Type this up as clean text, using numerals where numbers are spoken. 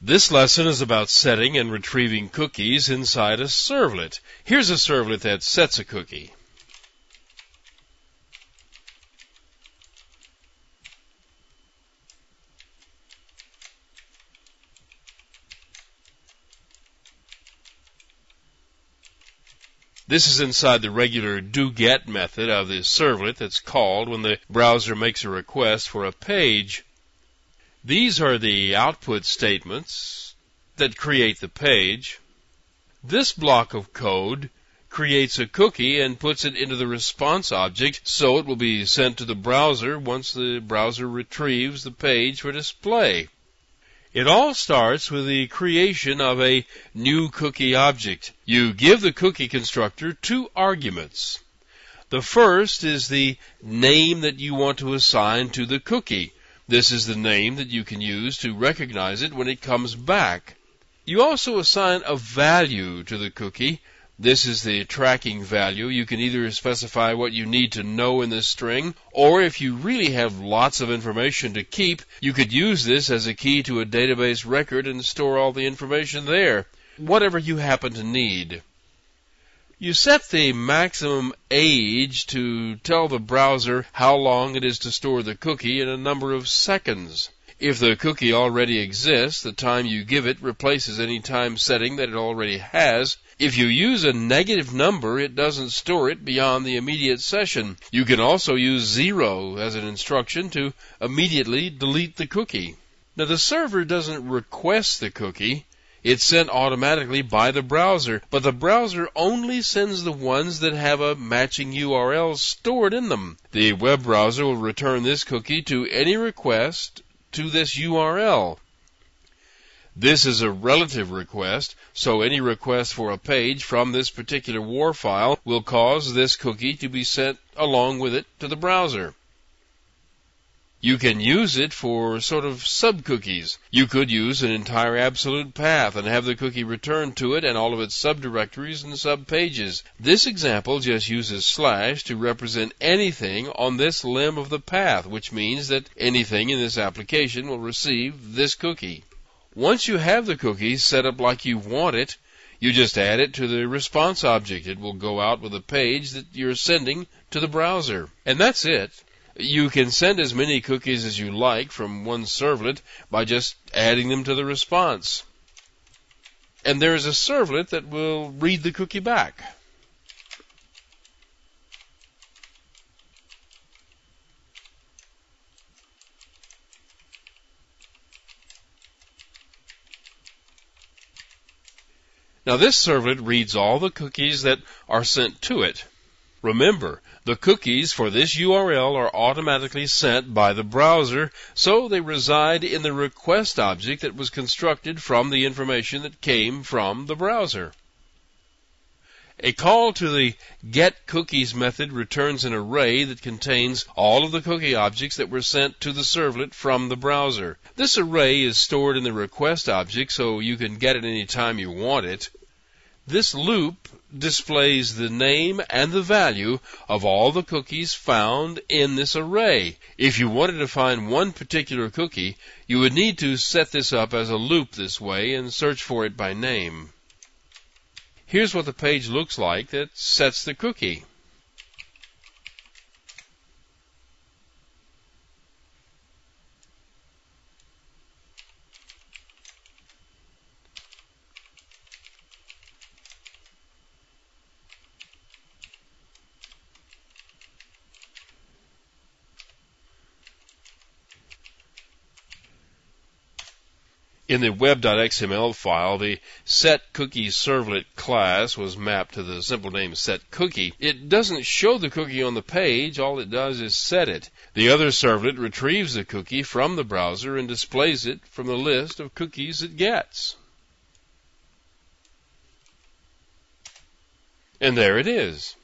This lesson is about setting and retrieving cookies inside a servlet. Here's a servlet that sets a cookie. This is inside the regular do-get method of the servlet that's called when the browser makes a request for a page. These are the output statements that create the page. This block of code creates a cookie and puts it into the response object, so it will be sent to the browser once the browser retrieves the page for display. It all starts with the creation of a new cookie object. You give the cookie constructor two arguments. The first is the name that you want to assign to the cookie. This is the name that you can use to recognize it when it comes back. You also assign a value to the cookie. This is the tracking value. You can either specify what you need to know in this string, or if you really have lots of information to keep, you could use this as a key to a database record and store all the information there, whatever you happen to need. You set the maximum age to tell the browser how long it is to store the cookie in a number of seconds. If the cookie already exists, the time you give it replaces any time setting that it already has. If you use a negative number, it doesn't store it beyond the immediate session. You can also use 0 as an instruction to immediately delete the cookie. Now, the server doesn't request the cookie. It's sent automatically by the browser, but the browser only sends the ones that have a matching URL stored in them. The web browser will return this cookie to any request to this URL. This is a relative request, so any request for a page from this particular WAR file will cause this cookie to be sent along with it to the browser. You can use it for sort of sub-cookies. You could use an entire absolute path and have the cookie returned to it and all of its subdirectories and subpages. This example just uses / to represent anything on this limb of the path, which means that anything in this application will receive this cookie. Once you have the cookie set up like you want it, you just add it to the response object. It will go out with a page that you're sending to the browser. And that's it. You can send as many cookies as you like from one servlet by just adding them to the response. And there is a servlet that will read the cookie back. Now this servlet reads all the cookies that are sent to it. Remember, the cookies for this URL are automatically sent by the browser, so they reside in the request object that was constructed from the information that came from the browser. A call to the getCookies method returns an array that contains all of the cookie objects that were sent to the servlet from the browser. This array is stored in the request object, so you can get it any time you want it. This loop displays the name and the value of all the cookies found in this array. If you wanted to find one particular cookie, you would need to set this up as a loop this way and search for it by name. Here's what the page looks like that sets the cookie. In the web.xml file, the setCookieServlet class was mapped to the simple name setCookie. It doesn't show the cookie on the page. All it does is set it. The other servlet retrieves the cookie from the browser and displays it from the list of cookies it gets. And there it is.